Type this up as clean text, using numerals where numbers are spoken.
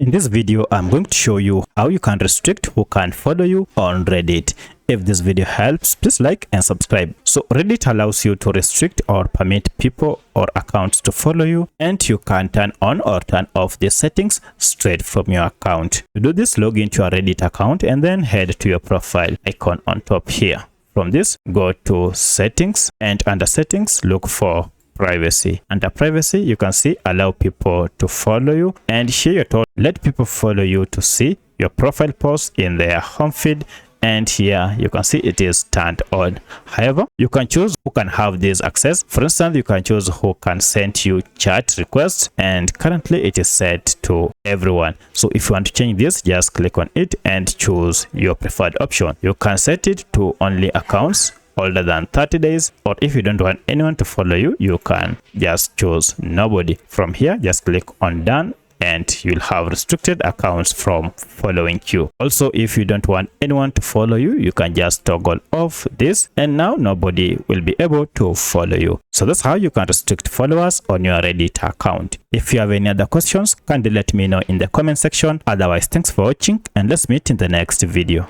In this video, I'm going to show you how you can restrict who can follow you on Reddit. If this video helps, please like and subscribe. So Reddit allows you to restrict or permit people or accounts to follow you, and you can turn on or turn off the settings straight from your account. To do this, log into your Reddit account and then head to your profile icon on top here. From this, go to settings, and under settings, look for privacy. Under privacy, you can see allow people to follow you, and here you're told let people follow you to see your profile posts in their home feed, and here you can see it is turned on. However, you can choose who can have this access. For instance, you can choose who can send you chat requests, and currently it is set to everyone. So if you want to change this, just click on it and choose your preferred option. You can set it to only accounts older than 30 days, or if you don't want anyone to follow you, you can just choose nobody. From here, just click on done, and you'll have restricted accounts from following you. Also, if you don't want anyone to follow you, you can just toggle off this, and now nobody will be able to follow you. So that's how you can restrict followers on your Reddit account. If you have any other questions, kindly let me know in the comment section. Otherwise, thanks for watching, and let's meet in the next video.